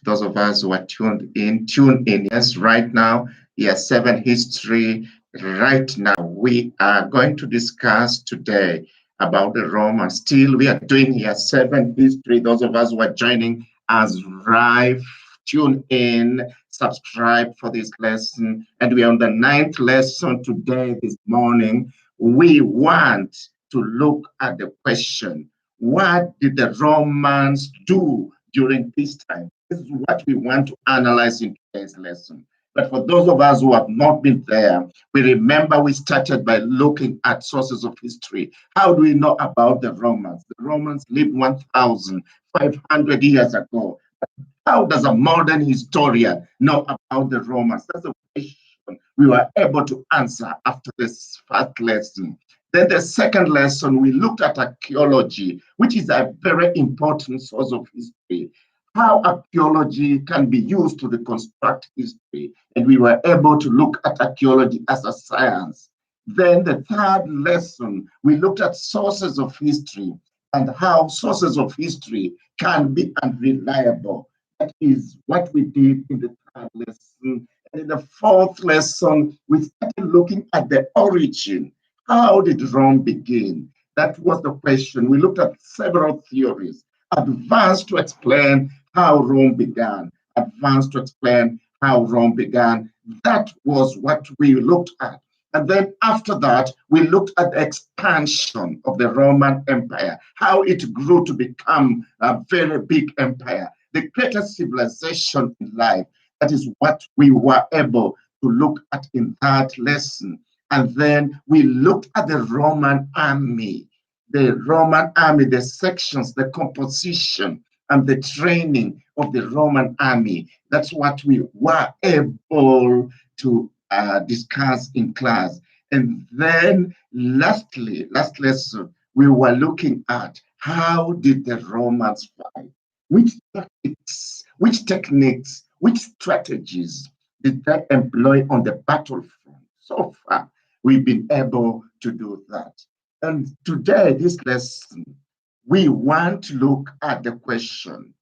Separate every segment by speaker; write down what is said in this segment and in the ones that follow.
Speaker 1: those of us who are tune in. Yes, right now, yes, 7 History. Right now, we are going to discuss today about the Romans. Still, we are doing here 7 History. Those of us who are joining us right, tune in, subscribe for this lesson. And we are on the 9th lesson today, this morning. We want to look at the question, what did the Romans do during peacetime? This is what we want to analyze in today's lesson. But for those of us who have not been there, we remember we started by looking at sources of history. How do we know about the Romans? The Romans lived 1,500 years ago. How does a modern historian know about the Romans? That's a question we were able to answer after this first lesson. Then the second lesson, we looked at archaeology, which is a very important source of history. How archaeology can be used to reconstruct history. And we were able to look at archaeology as a science. Then the third lesson, we looked at sources of history and how sources of history can be unreliable. That is what we did in the third lesson. And in the fourth lesson, we started looking at the origin. How did Rome begin? That was the question. We looked at several theories, advanced to explain how Rome began, advanced to explain how Rome began. That was what we looked at. And then after that, we looked at the expansion of the Roman Empire, how it grew to become a very big empire, the greatest civilization in life. That is what we were able to look at in that lesson. And then we looked at the Roman army, the sections, the composition, and the training of the Roman army. That's what we were able to discuss in class. And then lastly, last lesson, we were looking at how did the Romans fight? Which techniques, which strategies did they employ on the battlefront? So far, we've been able to do that. And today, this lesson, we want to look at the question,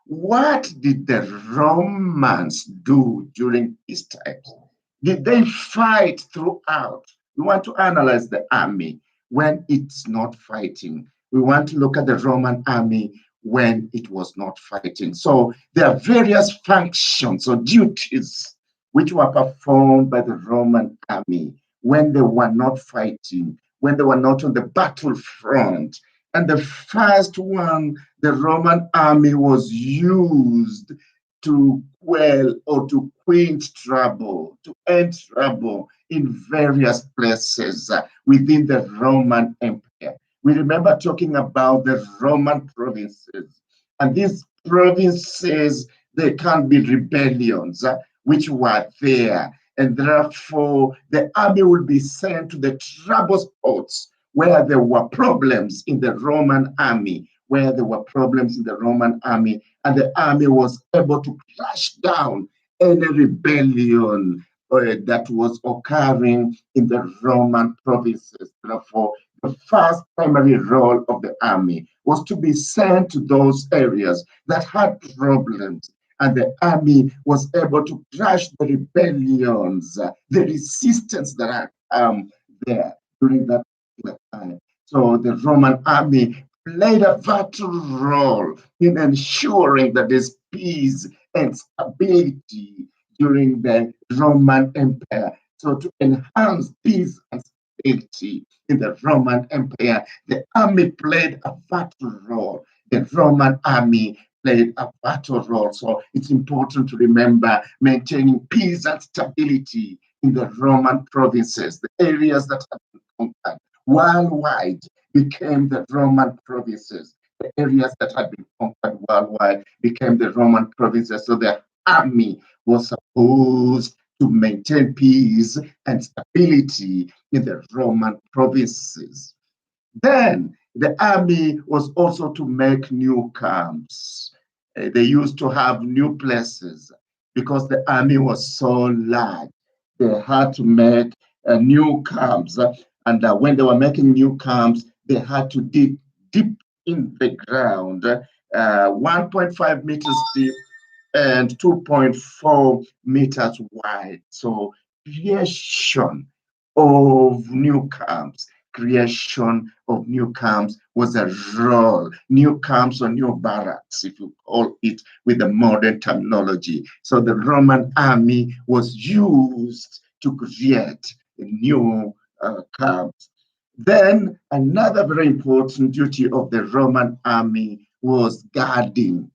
Speaker 1: what did the Romans do during these times? Did they fight throughout? We want to analyze the army when it's not fighting. We want to look at the Roman army when it was not fighting. So there are various functions or duties which were performed by the Roman army when they were not fighting, when they were not on the battlefront. And the first one, the Roman army was used to quell or to quench trouble, to end trouble in various places within the Roman Empire. We remember talking about the Roman provinces. And these provinces, they can be rebellions which were there. And therefore, the army will be sent to the trouble spots where there were problems in the Roman army, and the army was able to crush down any rebellion that was occurring in the Roman provinces. Therefore, the first primary role of the army was to be sent to those areas that had problems, and the army was able to crush the rebellions, the resistance that are there during that time. So the Roman army played a vital role in ensuring that there's peace and stability during the Roman Empire. So to enhance peace and stability in the Roman Empire, the army played a vital role. The Roman army played a vital role. So it's important to remember maintaining peace and stability in the Roman provinces, the areas that have been conquered worldwide became the Roman provinces. The areas that had been conquered worldwide became the Roman provinces. So the army was supposed to maintain peace and stability in the Roman provinces. Then the army was also to make new camps. They used to have new places because the army was so large. They had to make new camps. And when they were making new camps, they had to dig deep in the ground, 1.5 meters deep and 2.4 meters wide. So creation of new camps, creation of new camps was a role, new camps or new barracks, if you call it with the modern terminology. So the Roman army was used to create new camps. Then another very important duty of the Roman army was guarding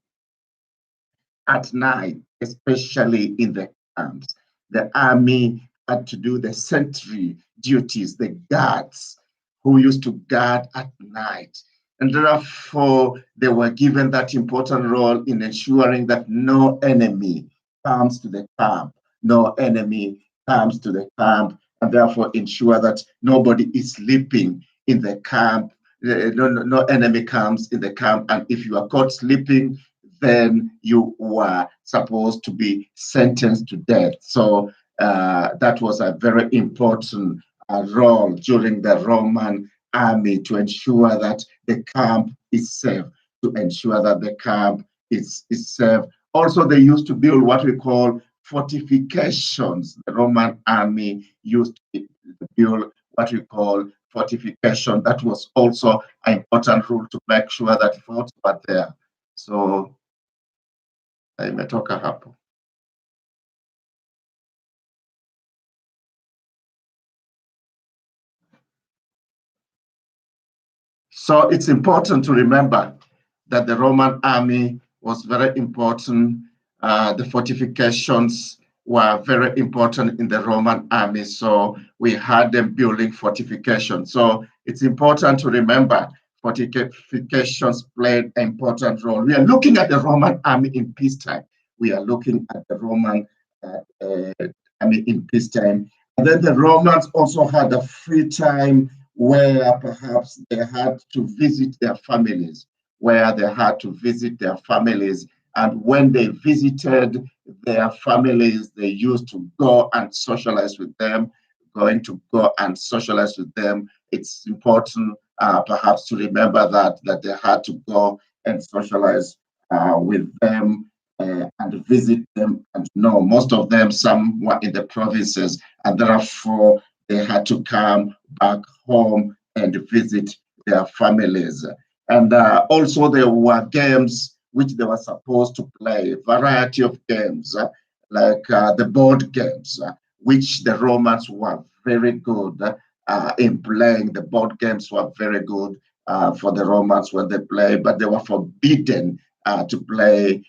Speaker 1: at night, especially in the camps. The army had to do the sentry duties, the guards who used to guard at night. And therefore, they were given that important role in ensuring that no enemy comes to the camp, no enemy comes to the camp, and therefore ensure that nobody is sleeping in the camp. No enemy comes in the camp, and if you are caught sleeping, then you were supposed to be sentenced to death. So that was a very important role during the Roman army to ensure that the camp is safe, to ensure that the camp is safe. Also, they used to build what we call fortifications. The Roman army used to build what we call fortification. That was also an important rule to make sure that forts were there. So imetoka hapo. So it's important to remember that the Roman army was very important. The fortifications were very important in the Roman army. So we had them building fortifications. So it's important to remember fortifications played an important role. We are looking at the Roman army in peacetime. We are looking at the Roman army in peacetime. And then the Romans also had a free time where perhaps they had to visit their families, And when they visited their families, they used to go and socialize with them, It's important perhaps to remember that they had to go and socialize with them and visit them. And no, most of them, some were in the provinces, and therefore they had to come back home and visit their families. And also there were games which they were supposed to play, a variety of games, like the board games, which the Romans were very good in playing. The board games were very good for the Romans when they play, but they were forbidden to play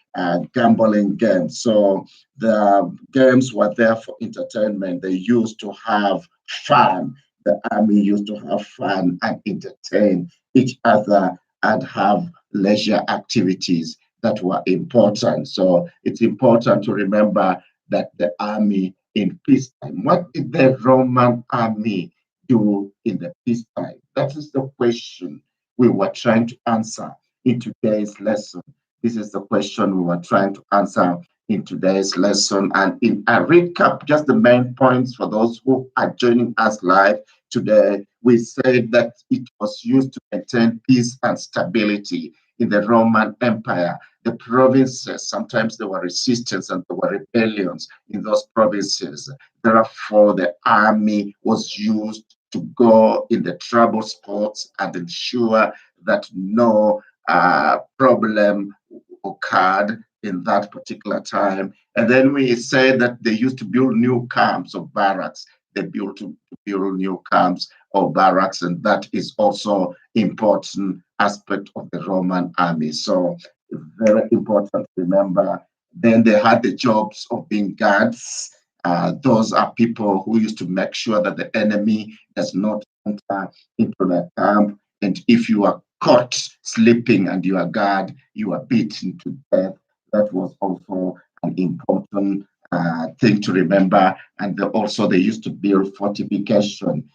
Speaker 1: gambling games. So the games were there for entertainment. They used to have fun. The army used to have fun and entertain each other and have leisure activities that were important. So it's important to remember that the army in peacetime, what did the Roman army do in the peacetime? That is the question we were trying to answer in today's lesson. This is the question we were trying to answer in today's lesson. And in a recap, just the main points for those who are joining us live today, we said that it was used to maintain peace and stability in the Roman Empire. The provinces, sometimes there were resistance and there were rebellions in those provinces. Therefore, the army was used to go in the trouble spots and ensure that no problem occurred in that particular time. And then we said that they used to build new camps or barracks. They built to build new camps or barracks, and that is also important aspect of the Roman army. So very important to remember. Then they had the jobs of being guards. Those are people who used to make sure that the enemy does not enter into the camp. And if you are caught sleeping and you are guard, you are beaten to death. That was also an important thing to remember. And they used to build fortification.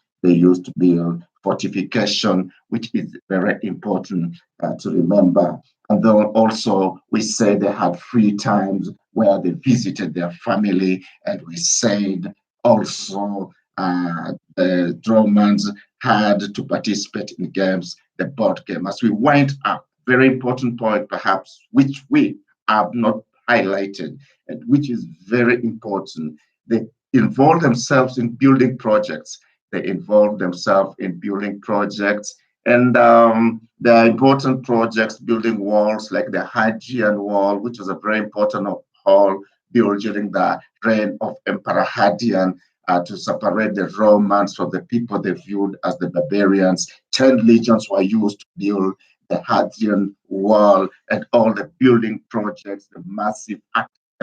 Speaker 1: Which is very important to remember. And then also we say they had free times where they visited their family. And we said also the Romans had to participate in games, the board game. As we wind up, very important point perhaps, which we have not highlighted, and which is very important. They involve themselves in building projects. They involve themselves in building projects. And there are important projects, building walls like the Hadrian Wall, which was a very important wall built during the reign of Emperor Hadrian to separate the Romans from the people they viewed as the barbarians. 10 legions were used to build the Hadrian Wall and all the building projects, the massive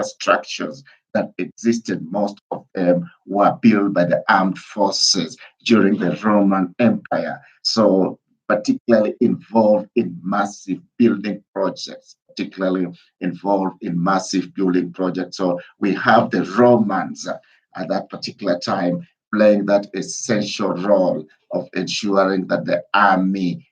Speaker 1: structures that existed. Most of them were built by the armed forces during the Roman Empire. So particularly involved in massive building projects, particularly involved in massive building projects. So we have the Romans at that particular time playing that essential role of ensuring that the army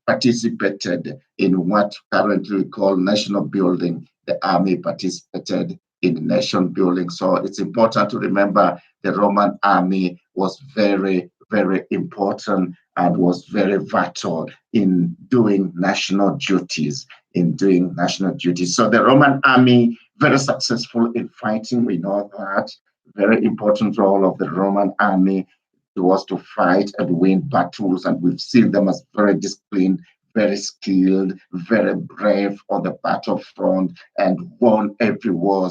Speaker 1: participated in what currently we call national building. The army participated in nation building. So it's important to remember the Roman army was very, very important and was very vital in doing national duties. So the Roman army, very successful in fighting, we know that. Very important role of the Roman army was to fight and win battles, and we've seen them as very disciplined, very skilled, very brave on the battlefront, and won every war.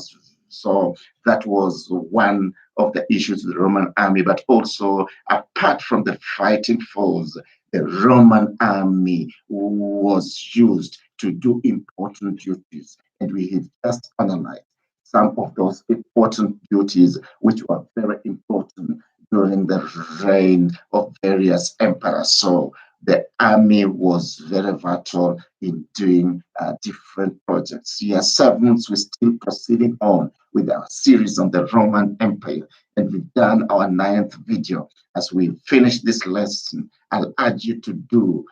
Speaker 1: So that was one of the issues with the Roman army. But also, apart from the fighting force, the Roman army was used to do important duties. And we have just analyzed some of those important duties, which were very important during the reign of various emperors. So the army was very vital in doing different projects. Year 7, we're still proceeding on with our series on the Roman Empire, and we've done our 9th video. As we finish this lesson, I'll urge you to do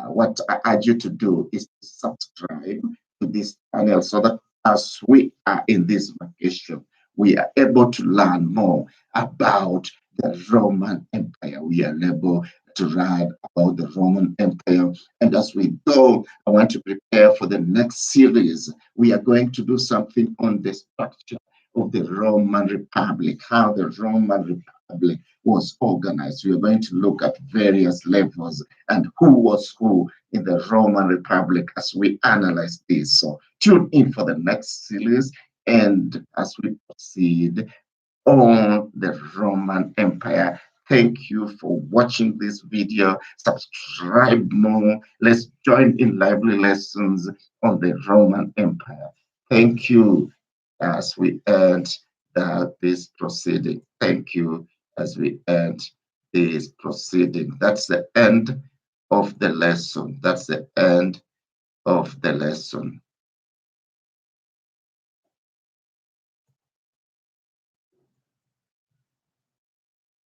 Speaker 1: what I urge you to do is to subscribe to this channel so that as we are in this vacation, we are able to learn more about the Roman Empire. We are able to write about the Roman Empire. And as we go, I want to prepare for the next series. We are going to do something on the structure of the Roman Republic, how the Roman Republic was organized. We are going to look at various levels and who was who in the Roman Republic as we analyze this. So tune in for the next series. And as we proceed on the Roman Empire, thank you for watching this video. Subscribe more. Let's join in lively lessons on the Roman Empire. Thank you as we end this proceeding. Thank you as we end this proceeding. That's the end of the lesson. That's the end of the lesson.